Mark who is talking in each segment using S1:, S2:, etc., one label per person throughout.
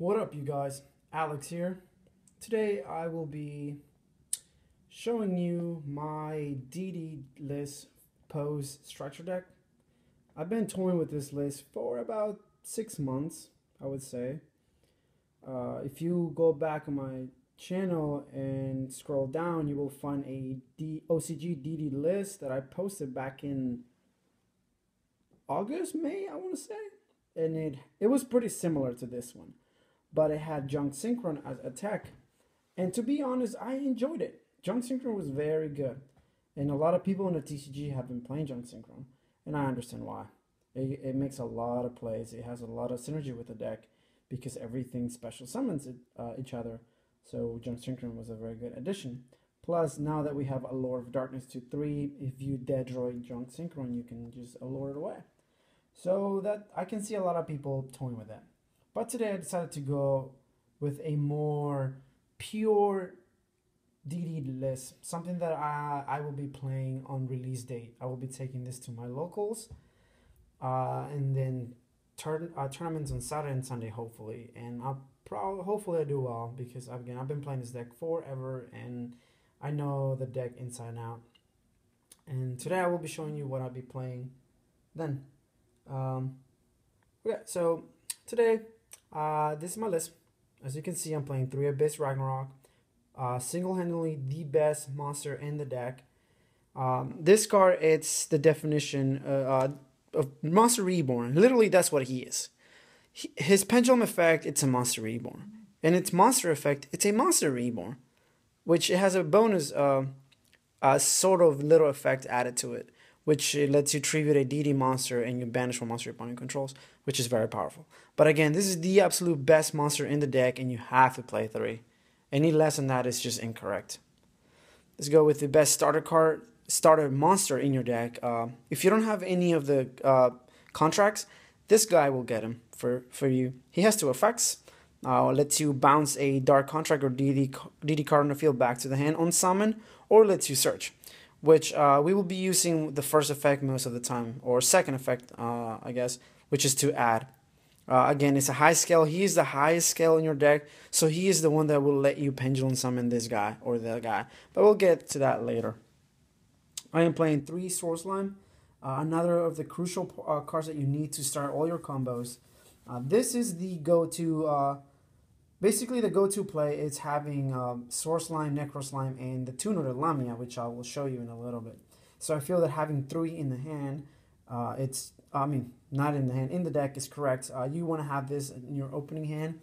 S1: What up, you guys? Alex here. Today I will be showing you my DD list pose structure deck. I've been toying with this list for about 6 months, I would say. If you go back on my channel and scroll down, you will find a OCG DD list that I posted back in August, May, I want to say. And it was pretty similar to this one, but it had Junk Synchron as a tech. And to be honest, I enjoyed it. Junk Synchron was very good. And a lot of people in the TCG have been playing Junk Synchron. And I understand why. It makes a lot of plays. It has a lot of synergy with the deck because everything special summons each other. So Junk Synchron was a very good addition. Plus, now that we have Allure of Darkness to 3, if you dead droid Junk Synchron, you can just allure it away. So that I can see a lot of people toying with that. But today I decided to go with a more pure DD list, something that I will be playing on release date. I will be taking this to my locals, and then tournaments on Saturday and Sunday, hopefully. And hopefully I do well because again I've been playing this deck forever and I know the deck inside and out. And today I will be showing you what I'll be playing then. Okay, so today, this is my list. As you can see, I'm playing 3 Abyss Ragnarok, single-handedly the best monster in the deck. This card, it's the definition of Monster Reborn. Literally, that's what he is. His Pendulum Effect, it's a Monster Reborn. And its Monster Effect, it's a Monster Reborn, which it has a bonus, sort of little effect added to it, which lets you tribute a DD monster and you banish one monster your opponent controls, which is very powerful. But again, this is the absolute best monster in the deck, and you have to play 3. Any less than that is just incorrect. Let's go with the best starter monster in your deck. If you don't have any of the contracts, this guy will get him for you. He has 2 effects. Lets you bounce a Dark Contract or DD card on the field back to the hand on summon, or lets you search, which we will be using the first effect most of the time, or second effect, I guess, which is to add. Again, it's a high scale. He is the highest scale in your deck, so he is the one that will let you pendulum summon this guy or that guy. But we'll get to that later. I am playing 3 Source Line, another of the crucial cards that you need to start all your combos. This is the go-to. Basically, the go-to play is having Source Line, Necro Slime, and the tuner, the Lamia, which I will show you in a little bit. So I feel that having 3 in the hand, not in the hand, in the deck is correct. You want to have this in your opening hand.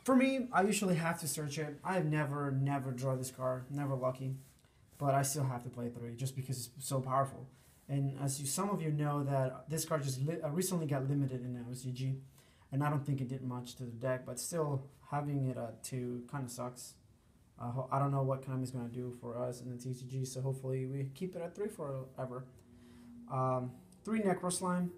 S1: For me, I usually have to search it. I have never draw this card, never lucky. But I still have to play 3 just because it's so powerful. And as some of you know, that this card just recently got limited in the OCG. And I don't think it did much to the deck, but still having it at 2 kind of sucks. I don't know what Konami's going to do for us in the TCG, so hopefully we keep it at 3 forever. 3 Necro Slime,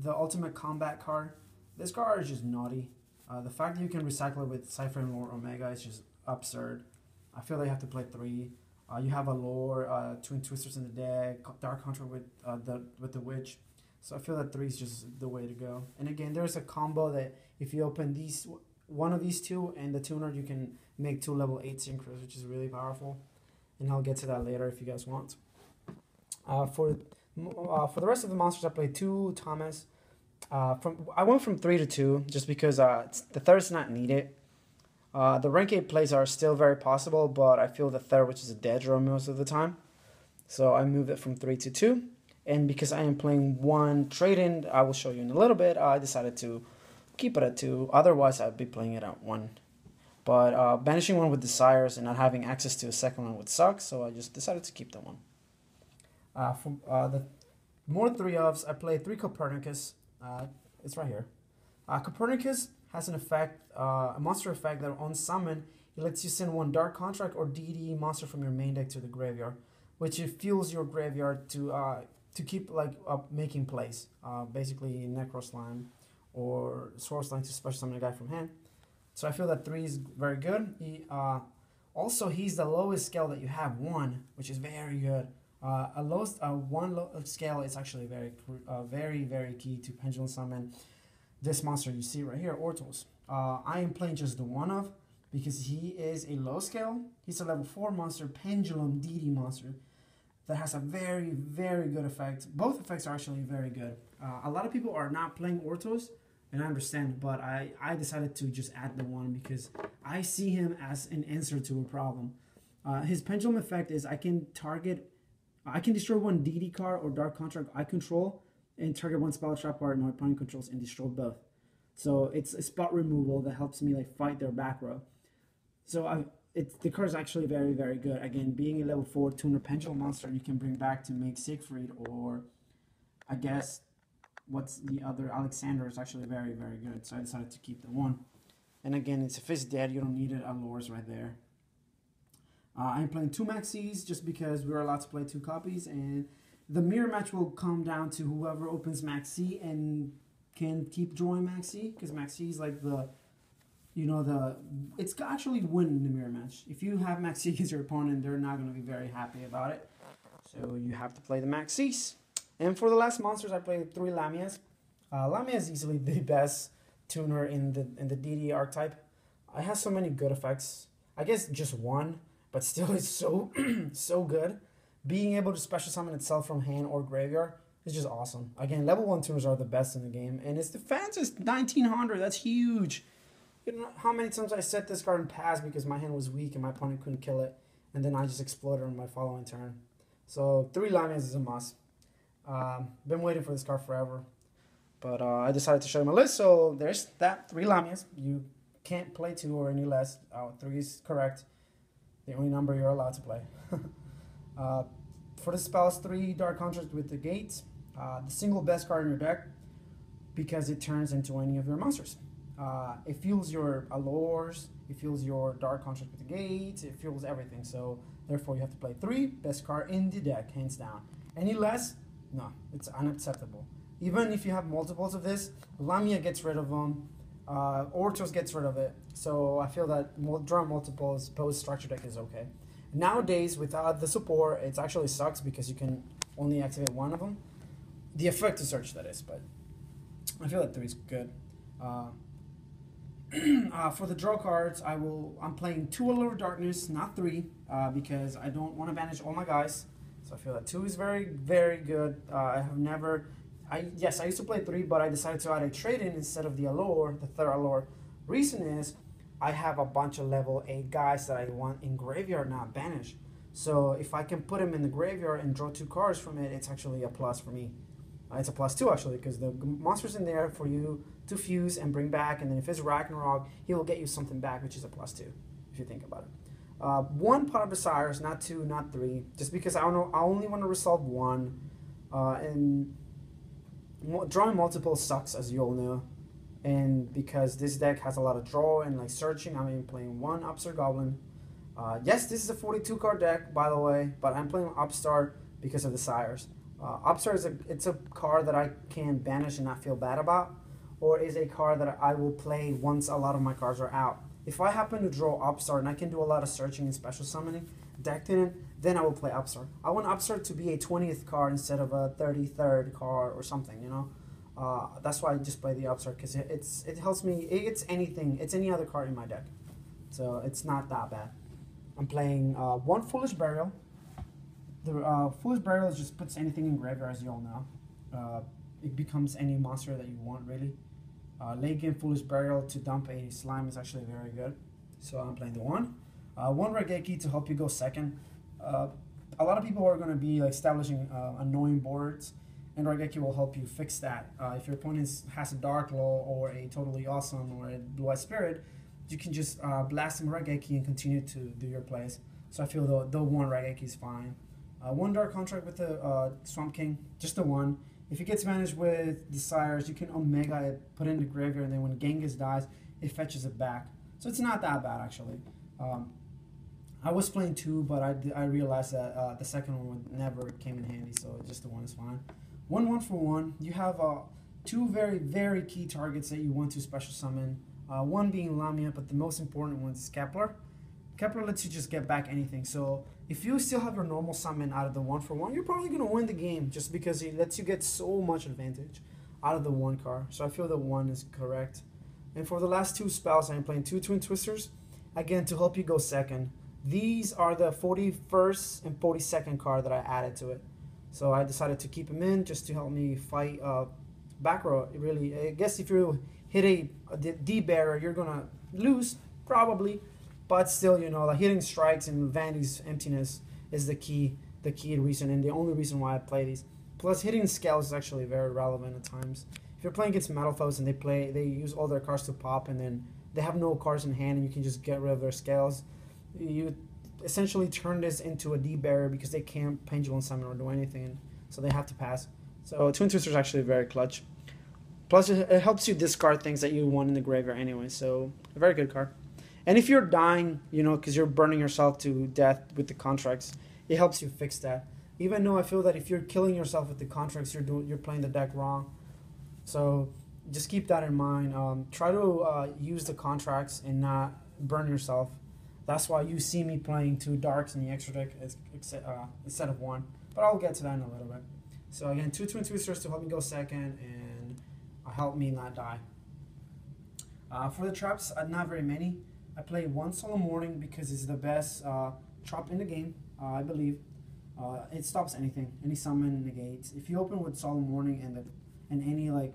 S1: the ultimate combat card. This card is just naughty. The fact that you can recycle it with Cypher and Lore Omega is just absurd. I feel like you have to play 3. You have a Lore, Twin Twisters in the deck, Dark Hunter with the Witch. So I feel that 3 is just the way to go. And again, there's a combo that if you open one of these 2 and the tuner, you can make 2 level 8 synchros, which is really powerful. And I'll get to that later if you guys want. For the rest of the monsters, I played 2 Thomas. I went from 3 to 2 just because the third's not needed. The rank 8 plays are still very possible, but I feel the third, which is a dead draw most of the time. So I moved it from 3 to 2. And because I am playing 1 trade-in, I will show you in a little bit, I decided to keep it at 2. Otherwise, I'd be playing it at 1. But banishing one with Desires and not having access to a second one would suck, so I just decided to keep that one. From the more 3-ofs, I played 3 Copernicus. It's right here. Copernicus has an effect, a monster effect that on summon, it lets you send 1 Dark Contract or DD monster from your main deck to the graveyard, which it fuels your graveyard to keep making plays. Basically Necro Slime or Source Line to special summon a guy from hand. So I feel that 3 is very good. Also, he's the lowest scale that you have, 1, which is very good. One low scale is actually very, very key to pendulum summon this monster you see right here, Ortos. I am playing just the one of because he is a low scale. He's a level 4 monster, Pendulum DD monster that has a very, very good effect. Both effects are actually very good. A lot of people are not playing Orthos, and I understand, but I decided to just add the one because I see him as an answer to a problem. His Pendulum effect is I can destroy one DD card or Dark Construct I control and target one spell trap card my opponent controls and destroy both. So it's a spot removal that helps me like fight their back row. So the card is actually very, very good. Again, being a level 4 tuner Pendulum monster, you can bring back to make Siegfried, or I guess what's the other, Alexander is actually very, very good. So I decided to keep the one. And again, if it's dead, you don't need it. Allures right there. I'm playing 2 Maxis just because we're allowed to play 2 copies, and the mirror match will come down to whoever opens Maxi and can keep drawing Maxi, because Maxi is like it's actually win the mirror match. If you have Maxi as your opponent, they're not going to be very happy about it. So you have to play the Maxis. And for the last monsters, I played 3 Lamias. Lamia is easily the best tuner in the DD archetype. It has so many good effects. I guess just one, but still it's so so good. Being able to special summon itself from hand or graveyard is just awesome. Again, level 1 tuners are the best in the game, and its defense is 1900. That's huge. You know how many times I set this card and passed because my hand was weak and my opponent couldn't kill it, and then I just exploded on my following turn. So 3 Lamias is a must. Been waiting for this card forever, but I decided to show you my list. So there's that 3 Lamias. You can't play 2 or any less. 3 is correct. The only number you're allowed to play. For the spells, 3 Dark Construct with the Gates. The single best card in your deck because it turns into any of your monsters. It fuels your Allures, it fuels your Dark Construct with the Gates, it fuels everything. So therefore you have to play 3 best card in the deck, hands down. Any less, no, it's unacceptable. Even if you have multiples of this, Lamia gets rid of them, Orthos gets rid of it. So I feel that drawing multiples post structure deck is okay. Nowadays, without the support, it actually sucks because you can only activate one of them. The effect to search, that is, but I feel that 3 is good. For the draw cards, I'm playing 2 Allure of Darkness, not 3, because I don't want to banish all my guys. So I feel that 2 is very, very good. I used to play 3, but I decided to add a trade-in instead of the Allure, the 3rd Allure. Reason is, I have a bunch of level 8 guys that I want in graveyard, not banish. So if I can put them in the graveyard and draw 2 cards from it, it's actually a plus for me. It's a +2 actually, because the monster's in there for you to fuse and bring back, and then if it's Ragnarok, he will get you something back, which is a +2, if you think about it. 1 Pot of Desires, not 2, not 3, just because I only want to resolve 1, and drawing multiple sucks, as you all know. And because this deck has a lot of draw and like searching, I'm playing 1 Upstart Goblin. Yes, this is a 42 card deck, by the way, but I'm playing Upstart because of the Sires. Upstart is a card that I can banish and not feel bad about, or is a card that I will play once a lot of my cards are out. If I happen to draw Upstart and I can do a lot of searching and special summoning, deck thinning, then I will play Upstart. I want Upstart to be a 20th card instead of a 33rd card or something, you know. That's why I just play the Upstart, because it helps me. It's any other card in my deck, so it's not that bad. I'm playing 1 Foolish Burial. The Foolish Burial just puts anything in graveyard, as you all know. It becomes any monster that you want, really. Late game Foolish Burial to dump a slime is actually very good. So I'm playing the 1. 1 Raigeki to help you go second. A lot of people are going to be like establishing annoying boards, and Raigeki will help you fix that. If your opponent has a Dark Law or a Totally Awesome or a Blue-Eyed Spirit, you can just blast him Raigeki and continue to do your plays. So I feel the 1 Raigeki is fine. 1 Dark Contract with the Swamp King, just the 1. If it gets managed with Desires, you can Omega it, put it in the graveyard, and then when Genghis dies, it fetches it back. So it's not that bad, actually. I was playing 2, but I realized that the second one never came in handy, so just the 1 is fine. 1 for 1. You have 2 very, very key targets that you want to special summon. One being Lamia, but the most important one is Kepler. Kepler lets you just get back anything. So if you still have your normal summon out of the 1 for 1, you're probably going to win the game just because it lets you get so much advantage out of the 1 card. So I feel the 1 is correct. And for the last two spells, I'm playing two Twin Twisters, again to help you go second. These are the 41st and 42nd card that I added to it. So I decided to keep them in just to help me fight back row. Really, I guess if you hit a D barrier, you're gonna lose probably, but still, you know, like hitting strikes and Vandy's emptiness is the key reason and the only reason why I play these. Plus, hitting scales is actually very relevant at times. If you're playing against Metalfoes and they use all their cards to pop, and then they have no cards in hand, and you can just get rid of their scales, you essentially turn this into a D barrier because they can't pendulum summon or do anything, so they have to pass. So Twin Twister is actually very clutch. Plus, it helps you discard things that you want in the graveyard anyway, so a very good card. And if you're dying, you know, because you're burning yourself to death with the contracts, it helps you fix that. Even though I feel that if you're killing yourself with the contracts, you're playing the deck wrong. So just keep that in mind. Try to use the contracts and not burn yourself. That's why you see me playing two darks in the extra deck instead of one. But I'll get to that in a little bit. So again, two Twin Twisters to help me go second and help me not die. For the traps, not very many. I play one Solemn Warning because it's the best trap in the game, I believe. It stops anything, any summon negates. If you open with Solemn Warning and any like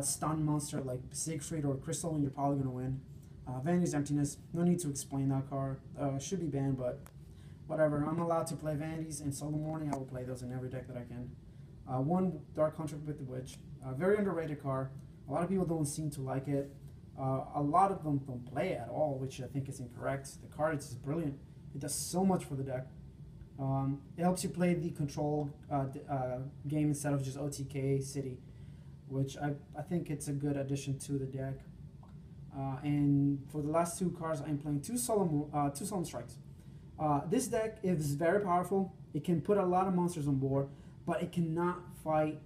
S1: stun monster like Siegfried or Crystal, you're probably gonna win. Vandy's Emptiness, no need to explain that card. Should be banned, but whatever. I'm allowed to play Vandy's and Solemn Warning. I will play those in every deck that I can. One Dark Contract with the Witch, very underrated card. A lot of people don't seem to like it. A lot of them don't play it at all, which I think is incorrect. The card is brilliant. It does so much for the deck. It helps you play the control game instead of just OTK City, which I think it's a good addition to the deck. And for the last two cards, I'm playing two Solemn Strikes. This deck is very powerful. It can put a lot of monsters on board, but it cannot fight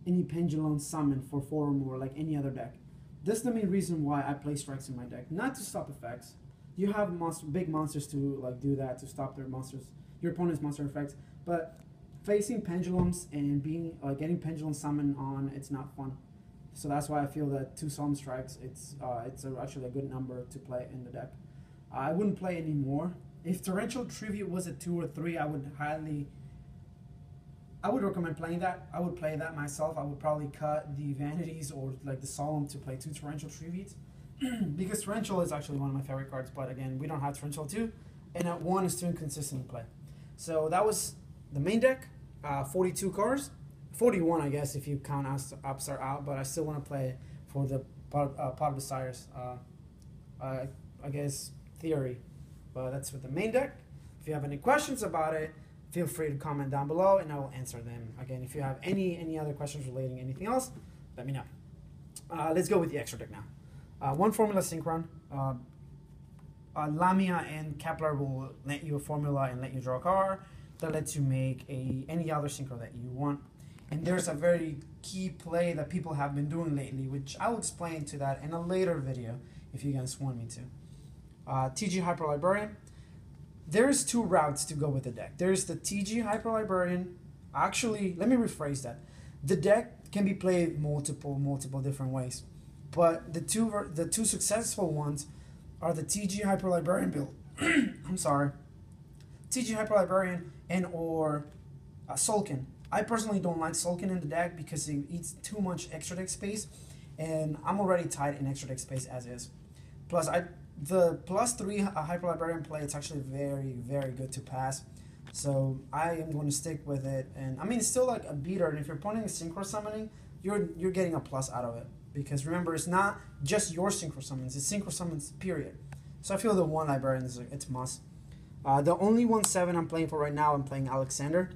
S1: any Pendulum Summon for 4 or more like any other deck. This is the main reason why I play strikes in my deck, not to stop effects. You have big monsters to like do that, to stop their monsters, your opponent's monster effects, but facing pendulums and getting pendulum summon on, it's not fun. So that's why I feel that two Solemn Strikes, it's actually a good number to play in the deck. I wouldn't play anymore. If Torrential Tribute was a 2 or 3, I would recommend playing that. I would play that myself. I would probably cut the Vanities or like the Solemn to play two Torrential Tributes because Torrential is actually one of my favorite cards, but again, we don't have Torrential 2, and at 1 is too inconsistent to play. So that was the main deck, 42 cards, 41 I guess if you count Upstart out, but I still want to play for the Pot of Desires, I guess theory, but that's with the main deck. If you have any questions about it, feel free to comment down below and I will answer them. Again, if you have any other questions relating to anything else, let me know. Let's go with the extra deck now. One Formula Synchron. Lamia and Kepler will let you a formula and let you draw a card that lets you make any other synchro that you want. And there's a very key play that people have been doing lately, which I'll explain to that in a later video if you guys want me to. TG Hyper Librarian. There's two routes to go with the deck. There's the TG Hyper Librarian. Actually, let me rephrase that. The deck can be played multiple different ways, but the two successful ones are the TG Hyper Librarian build. I'm sorry, TG Hyper Librarian and or Sulkin. I personally don't like Sulkin in the deck because it eats too much extra deck space, and I'm already tight in extra deck space as is. Plus, the +3 Hyper Librarian play, it's actually very good to pass. So I am going to stick with it, and I mean it's still like a beater. And if you're playing Synchro Summoning, you're getting a plus out of it because remember it's not just your Synchro Summons, it's Synchro Summons period. So I feel the one Librarian is it's must. The only 1/7 I'm playing for right now, I'm playing Alexander.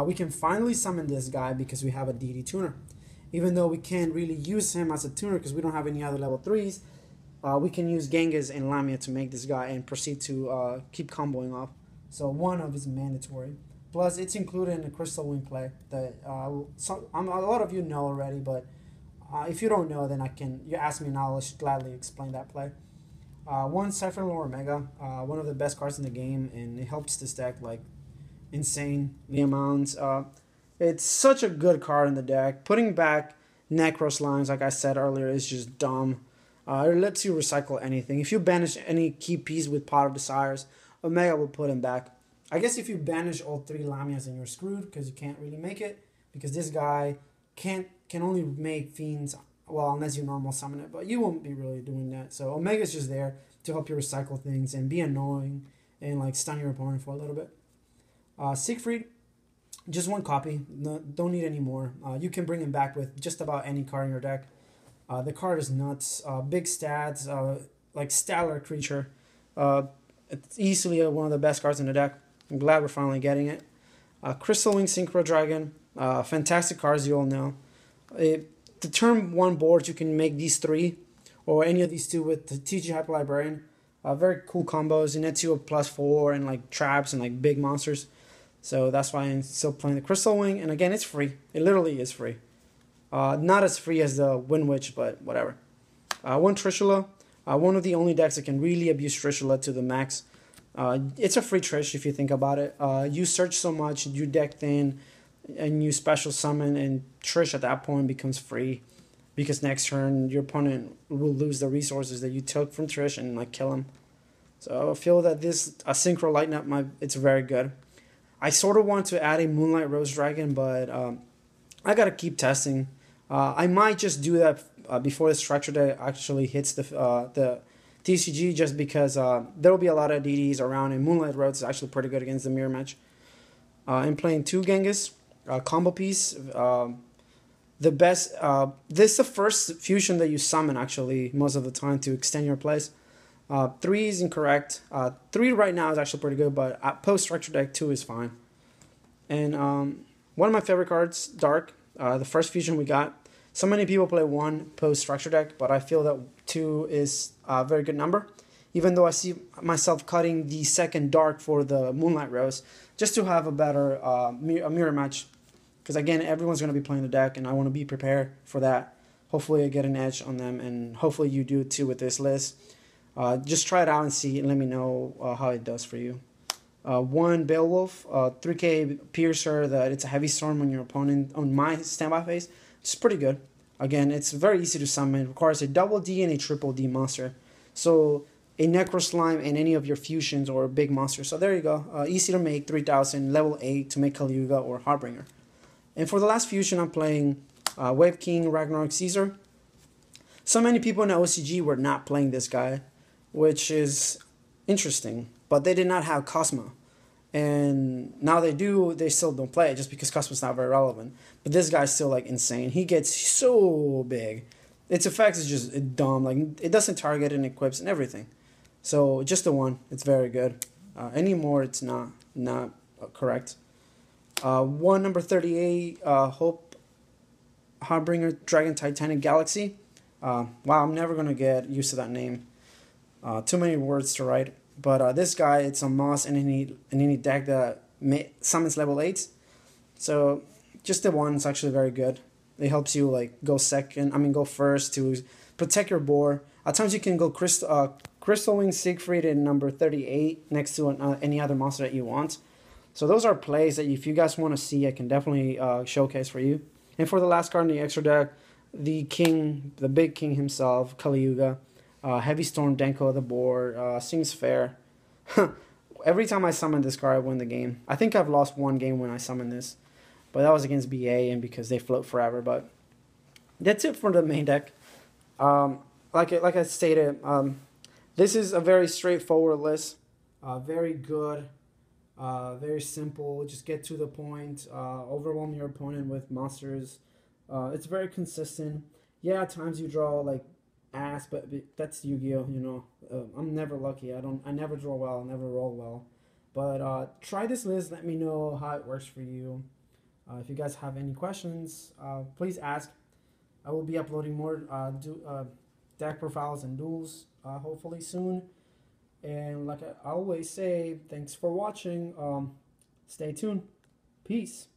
S1: We can finally summon this guy because we have a DD tuner. Even though we can't really use him as a tuner because we don't have any other level 3s, we can use Genghis and Lamia to make this guy and proceed to keep comboing off. So one of is mandatory. Plus, it's included in the Crystal Wing play that a lot of you know already, but if you don't know, then you ask me and I'll gladly explain that play. One Cypher Lord Omega, one of the best cards in the game, and it helps this deck like insane the amounts. It's such a good card in the deck. Putting back Necros lines, like I said earlier, is just dumb. It lets you recycle anything. If you banish any key piece with Pot of Desires, Omega will put him back. I guess if you banish all 3 Lamias, then you're screwed because you can't really make it. Because this guy can only make Fiends, well, unless you normal summon it, but you won't be really doing that. So Omega's just there to help you recycle things and be annoying and like stun your opponent for a little bit. Siegfried, just 1 copy. No, don't need any more. You can bring him back with just about any card in your deck. The card is nuts. Big stats, like stellar creature. It's easily one of the best cards in the deck. I'm glad we're finally getting it. Crystal Wing Synchro Dragon. Fantastic cards, you all know. The turn 1 board, you can make these 3 or any of these 2 with the TG Hyper Librarian. Very cool combos. It nets you a +4 and like traps and like big monsters. So that's why I'm still playing the Crystal Wing. And again, it's free. It literally is free. Not as free as the Wind Witch, but whatever. 1 Trishula. One of the only decks that can really abuse Trishula to the max. It's a free Trish if you think about it. You search so much, you deck thin, and you special summon, and Trish at that point becomes free. Because next turn, your opponent will lose the resources that you took from Trish and like kill him. So I feel that this Synchro Lighten Up, it's very good. I sort of want to add a Moonlight Rose Dragon, but I gotta keep testing. I might just do that before the structure deck actually hits the TCG, just because there will be a lot of DDs around, and Moonlight Rose is actually pretty good against the mirror match. I'm playing 2 Genghis, combo piece. The best. This is the first fusion that you summon actually most of the time to extend your plays. 3 is incorrect. 3 right now is actually pretty good, but post structure deck 2 is fine. And one of my favorite cards, Dark. The first fusion we got. So many people play 1 post structure deck, but I feel that 2 is a very good number. Even though I see myself cutting the second Dark for the Moonlight Rose, just to have a better mirror match. Because again, everyone's going to be playing the deck, and I want to be prepared for that. Hopefully I get an edge on them, and hopefully you do too with this list. Just try it out and see, and let me know how it does for you. 1 Beowulf, 3k Piercer, that it's a heavy storm on your opponent, on my standby phase. It's pretty good. Again, it's very easy to summon. It requires a double D and a triple D monster. So a Necro Slime and any of your fusions or big monsters. So there you go. Easy to make, 3000, level 8 to make Kali Yuga or Harbinger. And for the last fusion, I'm playing Wave King Ragnarok Caesar. So many people in the OCG were not playing this guy, which is interesting. But they did not have Cosmo. And now they do, they still don't play it just because Cosmo's not very relevant. But this guy's still like insane. He gets so big. Its effects is just dumb. Like it doesn't target and equips and everything. So just the 1, it's very good. Any more, it's not correct. 1 number 38, Hope Harbinger Dragon Titanic Galaxy. Wow, I'm never gonna get used to that name. Too many words to write. But this guy, it's a Moss and any deck that summons level 8s. So just the 1 is actually very good. It helps you like go first to protect your board. At times you can go Crystal Wing Siegfried in number 38 next to any other monster that you want. So those are plays that if you guys want to see, I can definitely showcase for you. And for the last card in the extra deck, the king, the big king himself, Kali Yuga. Heavy Storm Denko the board. Seems fair. Every time I summon this card, I win the game. I think I've lost 1 game when I summon this. But that was against BA and because they float forever. But that's it for the main deck. Like I stated, this is a very straightforward list. Very good. Very simple. Just get to the point. Overwhelm your opponent with monsters. It's very consistent. Yeah, at times you draw like ass, but that's Yu-Gi-Oh, you know. I'm never lucky. I never draw well, I never roll well. But try this list, let me know how it works for you. If you guys have any questions, please ask. I will be uploading more deck profiles and duels hopefully soon. And like I always say, thanks for watching. Stay tuned. Peace.